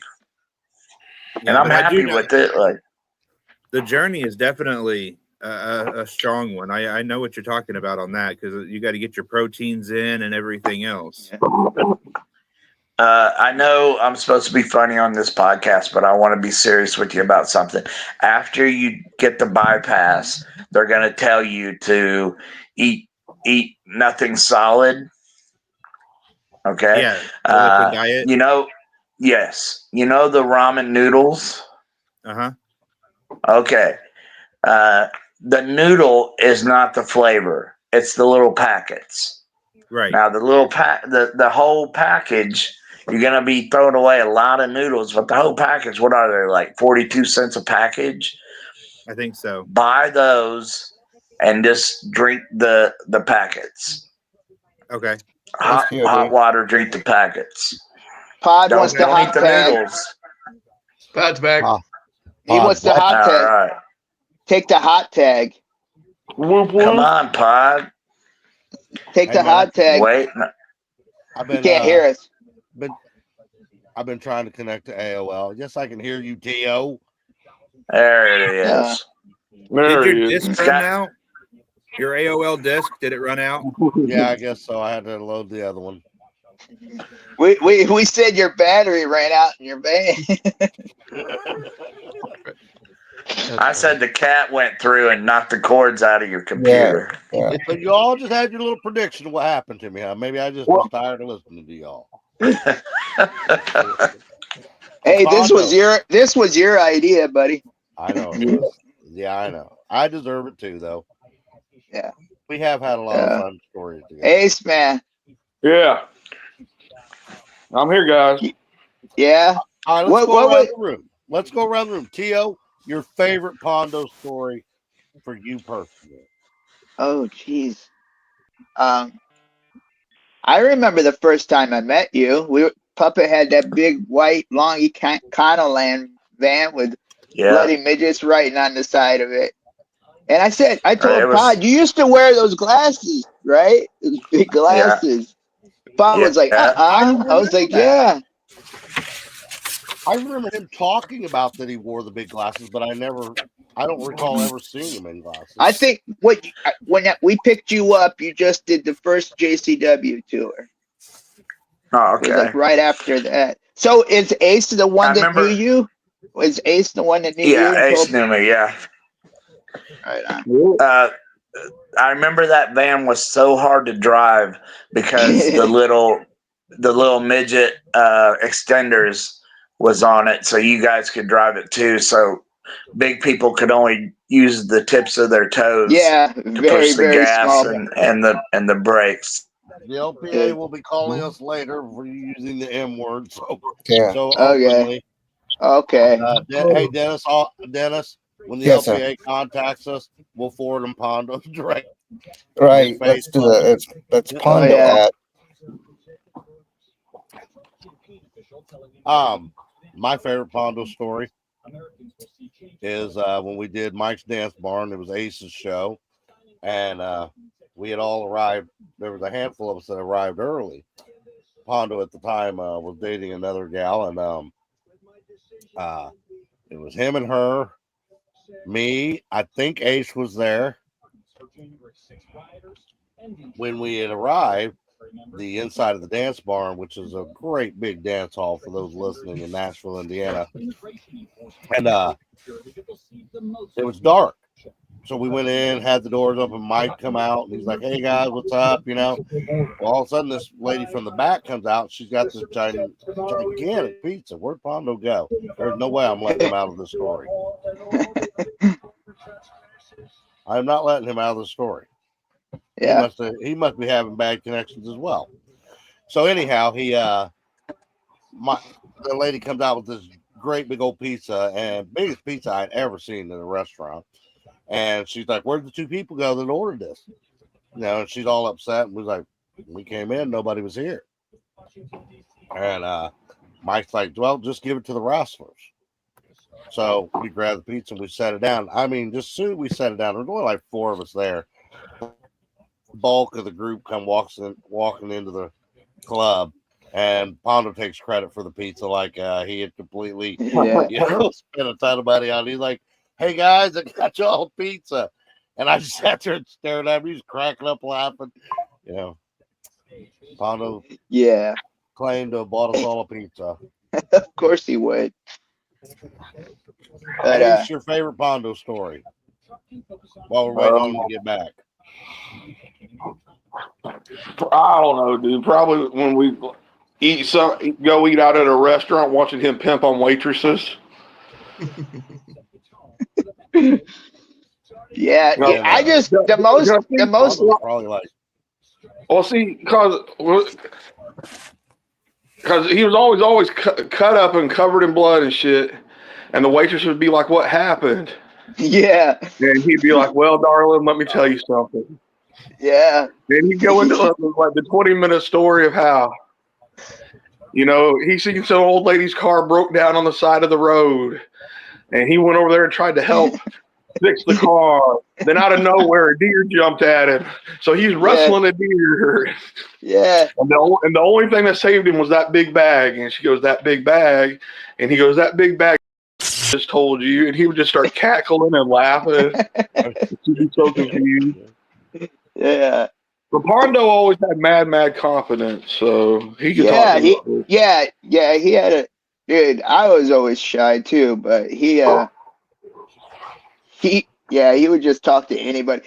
and I'm happy with it. Like, the journey is definitely a strong one. I know what you're talking about on that, because you got to get your proteins in and everything else. I know I'm supposed to be funny on this podcast, but I want to be serious with you about something. After you get the bypass, they're going to tell you to eat nothing solid. Okay. Yeah. The liquid diet. Yes. You know the ramen noodles? Uh-huh. Okay. The noodle is not the flavor. It's the little packets. Right. Now the little the whole package, you're gonna be throwing away a lot of noodles, but the whole package, what are they, like 42 cents a package? I think so. Buy those and just drink the packets. Okay. Hot water, drink the packets. Pod wants the hot tag. Noodles. Pod's back. He wants the hot tag. All right. Take the hot tag. Come on, Pod. Take the hot tag. Wait. You can't hear us. But I've been trying to connect to AOL. Yes, I can hear you, T.O. There it is. Did your disc run out? Your AOL disc, did it run out? Yeah, I guess so. I had to load the other one. We said your battery ran out in your van. I said the cat went through and knocked the cords out of your computer. Yeah. But you all just had your little prediction of what happened to me, huh? Maybe I just was tired of listening to y'all. Hey, this was your idea, buddy. I know. It was. Yeah, I know. I deserve it too, though. Yeah. We have had a lot of fun stories together. Ace, man. Yeah. I'm here, guys. Yeah. All right, let's go around the room. Let's go around the room. Tio, your favorite Pondo story for you personally? Oh, jeez. I remember the first time I met you. Puppet had that big white long Econoland van with bloody midgets writing on the side of it. And I told Pod, you used to wear those glasses, right? Those big glasses. Pod was like, I was like, yeah. I remember him talking about that he wore the big glasses, but I don't recall ever seeing him in glasses. I think when we picked you up, you just did the first JCW tour. Oh, okay. It was like right after that. So is Ace the one that knew you? Was Ace the one that knew you? Yeah, Ace knew me. Yeah. Right on. I remember that van was so hard to drive because the little midget extenders was on it, so you guys could drive it too. So big people could only use the tips of their toes. Yeah, to push the gas and the brakes. The LPA will be calling us later for using the M word. So openly. Okay. Hey, Dennis, when the LPA contacts us, we'll forward them Pondo direct. Right. Let's do that. Let's Pondo at. My favorite Pondo story is when we did Mike's Dance Barn. It was Ace's show, and we had all arrived. There was a handful of us that arrived early. Pondo at the time was dating another gal, and it was him and her, me. I think Ace was there. When we had arrived, the inside of the dance barn, which is a great big dance hall for those listening in Nashville, Indiana, and it was dark. So we went in, had the doors open. Mike come out, and he's like, "Hey guys, what's up?" Well, all of a sudden, this lady from the back comes out. She's got this gigantic pizza. Where'd Pondo go? There's no way I'm letting him out of the story. I'm not letting him out of the story. Yeah. He must be having bad connections as well. So anyhow, the lady comes out with this great big old pizza, and biggest pizza I'd ever seen in a restaurant. And she's like, "Where'd the two people go that ordered this?" And she's all upset. And was like, "We came in, nobody was here." And Mike's like, "Well, just give it to the wrestlers." So we grabbed the pizza and we set it down. I mean, just soon we set it down. There's only like 4 of us there. The bulk of the group come walking into the club, and Pondo takes credit for the pizza, like he had completely spent a ton of money on it. He's like, "Hey guys, I got y'all pizza," and I just sat there and stared at him. He was cracking up laughing. Pondo claimed to have bought us all a pizza. Of course he would. But Ace, your favorite Pondo story while we're waiting on him to get back? I don't know, dude. Probably when we go eat out at a restaurant, watching him pimp on waitresses. I just the most probably like. Well, see, because he was always cut up and covered in blood and shit, and the waitress would be like, "What happened?" Yeah, and he'd be like, "Well, darling, let me tell you something." Yeah. Then he'd go into like the 20-minute story of how, he seen some old lady's car broke down on the side of the road, and he went over there and tried to help fix the car. Then out of nowhere, a deer jumped at him. So he's wrestling a deer. Yeah. And the only thing that saved him was that big bag. And she goes, "That big bag?" And he goes, "That big bag just told you." And he would just start cackling and laughing. He'd be so confused. Yeah. But Pondo always had mad confidence, so he could talk. He had a dude. I was always shy too, but he would just talk to anybody.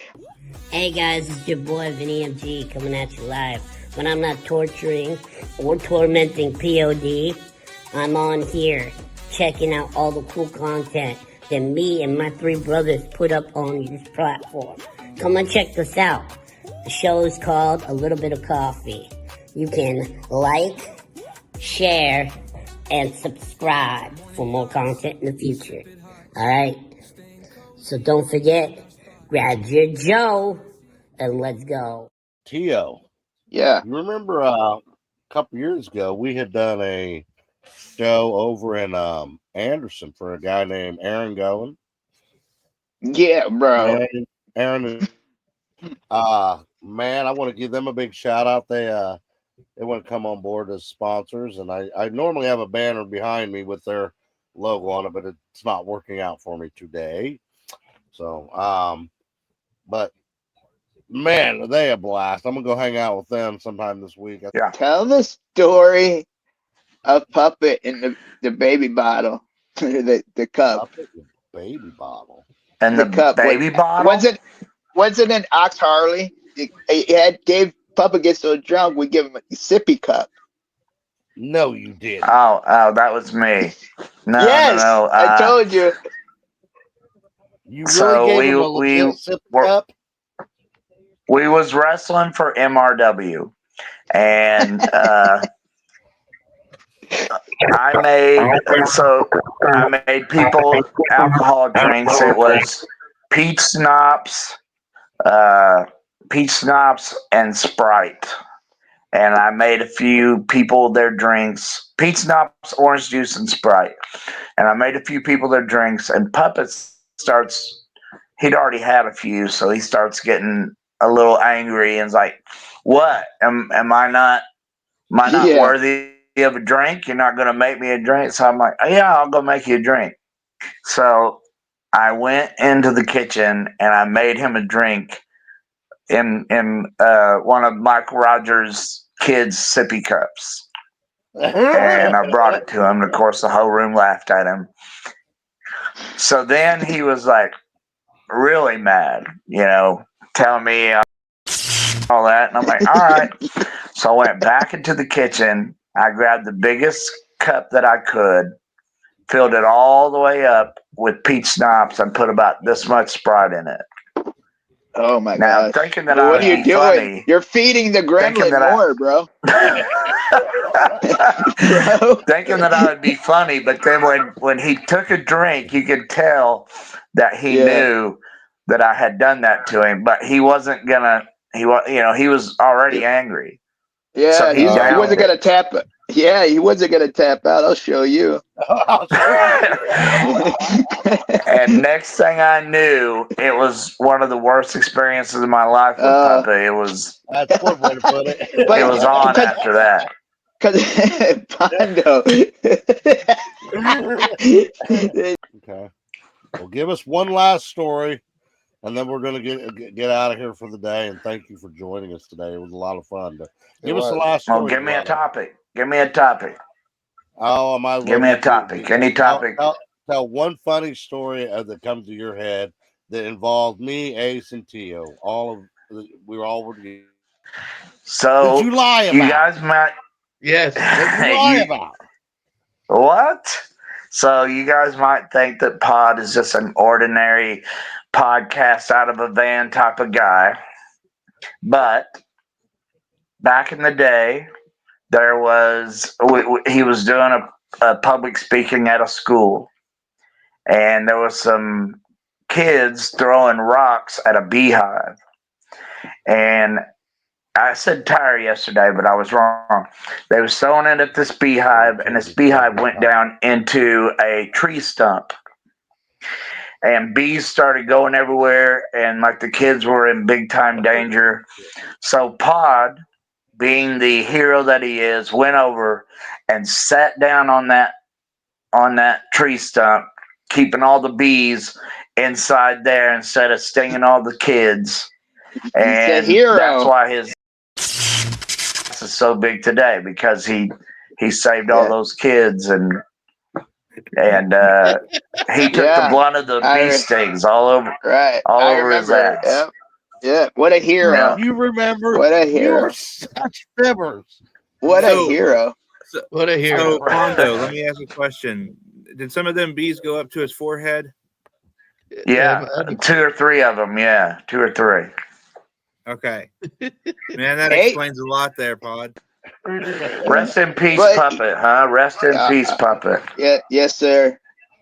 Hey guys, it's your boy Vinny MG coming at you live. When I'm not torturing or tormenting POD, I'm on here checking out all the cool content that me and my 3 brothers put up on this platform. Come and check this out. The show is called A Little Bit of Coffee. You can like, share, and subscribe for more content in the future. Alright? So don't forget, grab your Joe and let's go. Tio, Yeah. you remember a couple years ago we had done a show over in Anderson for a guy named Aaron Goen? Yeah, bro. Aaron, man, I want to give them a big shout out. They want to come on board as sponsors, and I normally have a banner behind me with their logo on it, but it's not working out for me today. So, but man, are they a blast. I'm gonna go hang out with them sometime this week. Yeah. Tell the story of Puppet in the baby bottle. the cup. Baby bottle. And The the cup. baby bottle? Was it an Ox Harley? Gave Puppet gets so drunk, we give him a sippy cup. No, you didn't. Oh, that was me. No, Yes, no. I told you. You really So gave him a legit sip cup? We was wrestling for MRW, and I made people alcohol drinks. It was peach schnapps, and Sprite. And I made a few people their drinks, peach schnapps, orange juice, and Sprite. And I made a few people their drinks, and Puppet starts, he'd already had a few, so he starts getting a little angry and's like, what? Am I not worthy of a drink? You're not going to make me a drink? So I'm like, oh, yeah, I'll go make you a drink. So I went into the kitchen and I made him a drink in one of Mike Rogers' kids' sippy cups. And I brought it to him. And of course, the whole room laughed at him. So then he was like really mad, telling me all that. And I'm like, all right. So I went back into the kitchen. I grabbed the biggest cup that I could, filled it all the way up with peach schnapps, and put about this much Sprite in it. Oh my Now, gosh. thinking that What I are would you be doing? funny. You're feeding the gremlin more, bro. Thinking that I would be funny, but then when he took a drink, you could tell that he knew that I had done that to him, but he wasn't gonna. He was already angry. Yeah, so he wasn't gonna tap. Yeah, he wasn't gonna tap out. I'll show you. And next thing I knew, it was one of the worst experiences of my life with Puppet. It was. That's one way to put it. It was on after that. Because Pondo. Okay. Well, give us one last story, and then we're going to get out of here for the day. And thank you for joining us today. It was a lot of fun. Give us the last story. Well, give me a topic. Give me a topic. Oh, am I? Give me a topic. Any topic. Tell one funny story that comes to your head that involved me, Ace, and Tio. We were all together. So did you lie about? You guys might. Yes. What did you lie about? What? So you guys might think that Pod is just an ordinary podcast out of a van type of guy, but back in the day, there was he was doing a public speaking at a school, and there was some kids throwing rocks at a beehive, and I said tire yesterday, but I was wrong. They was throwing it at this beehive, and this beehive went down into a tree stump. And bees started going everywhere, and like the kids were in big time danger. So Pod, being the hero that he is, went over and sat down on that tree stump, keeping all the bees inside there instead of stinging all the kids. And that's why his is so big today, because he saved all those kids, and he took the blunt of the bee stings all over his ass. Yep. Yeah, what a hero. You remember? What a hero. You are such fibbers. What a hero. What a hero. So, Pondo, let me ask a question. Did some of them bees go up to his forehead? Yeah, 2 or 3 of them. Yeah, 2 or 3. Okay. Man, that explains a lot there, Pod. Rest in peace, But Puppet, huh? Rest in peace, Puppet. yeah, yes, sir.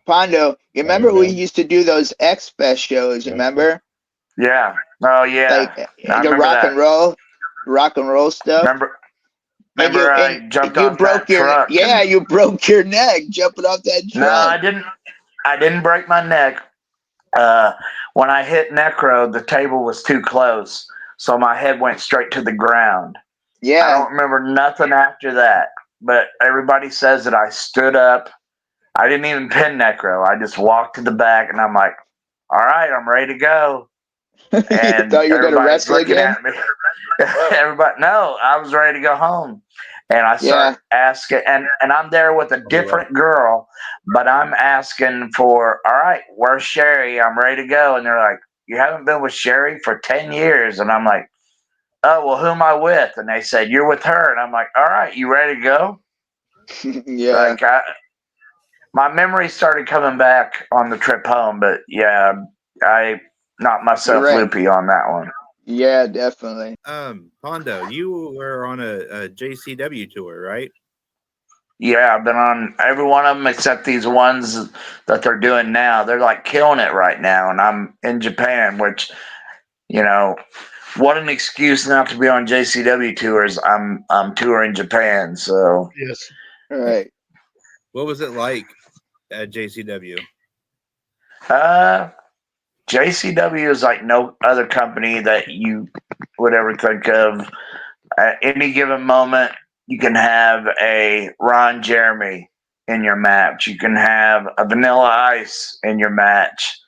Pondo, you remember we used to do those X Fest shows? You remember? Yeah. Oh, yeah. Like I the remember rock and roll stuff. Remember I jumped you off that broke your truck. you broke your neck jumping off that truck. No, I didn't. I didn't break my neck. When I hit Necro, the table was too close, so my head went straight to the ground. Yeah. I don't remember nothing after that, but everybody says that I stood up. I didn't even pin Necro. I just walked to the back, and I'm like, all right, I'm ready to go. And thought you were gonna everybody's wrestle looking again? at me. No, I was ready to go home. And I start asking, and I'm there with a different girl, but I'm asking for, all right, where's Sherry? I'm ready to go. And they're like, you haven't been with Sherry for 10 years. And I'm like, oh, well, who am I with? And they said, you're with her. And I'm like, all right, you ready to go? Yeah. Like, my memory started coming back on the trip home, but yeah, I knocked myself loopy on that one. Yeah, definitely. Pondo, you were on a JCW tour, right? Yeah, I've been on every one of them except these ones that they're doing now. They're like killing it right now, and I'm in Japan, which, you know, what an excuse not to be on JCW tours. I'm touring Japan, so Yes. All right. What was it like at JCW? JCW is like no other company that you would ever think of. At any given moment, you can have a Ron Jeremy in your match. You can have a Vanilla Ice in your match.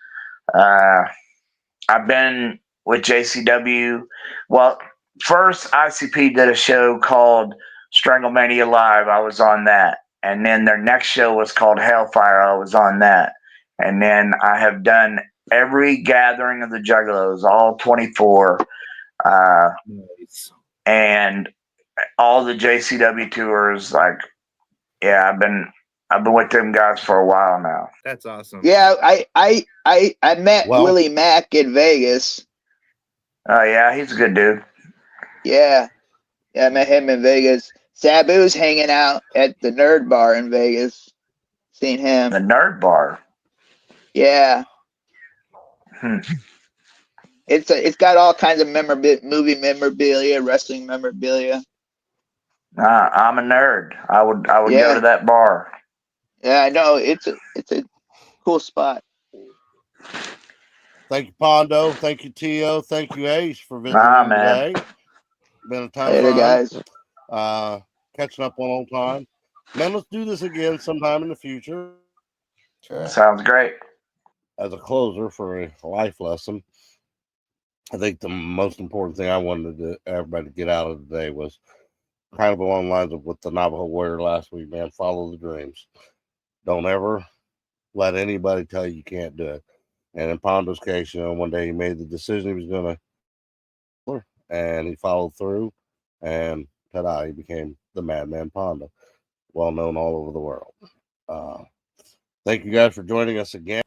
I've been with JCW. Well, first ICP did a show called Stranglemania Live. I was on that. And then their next show was called Hellfire. I was on that. And then I have done every gathering of the Juggalos, all 24. Nice. And all the JCW tours, like, yeah, I've been with them guys for a while now. That's awesome. Yeah, I met Willie Mack in Vegas. Oh yeah, he's a good dude. Yeah. Yeah, I met him in Vegas. Sabu's hanging out at the Nerd Bar in Vegas. Seen him. The Nerd Bar. Yeah. It's got all kinds of movie memorabilia, wrestling memorabilia. I'm a nerd. I would go Yeah. to that bar. Yeah, I know. It's a cool spot. Thank you, Pondo. Thank you, Tio. Thank you, Ace, for visiting today. Been a ton of fun. Guys. Catching up on old time. Man, let's do this again sometime in the future. Sure. Sounds great. As a closer for a life lesson, I think the most important thing I wanted everybody to get out of today was kind of along the lines of what the Navajo warrior last week, man. Follow the dreams. Don't ever let anybody tell you can't do it. And in Pondo's case, one day he made the decision he was going to, and he followed through, and ta-da, he became the Mad Man Pondo, well known all over the world. Thank you guys for joining us again.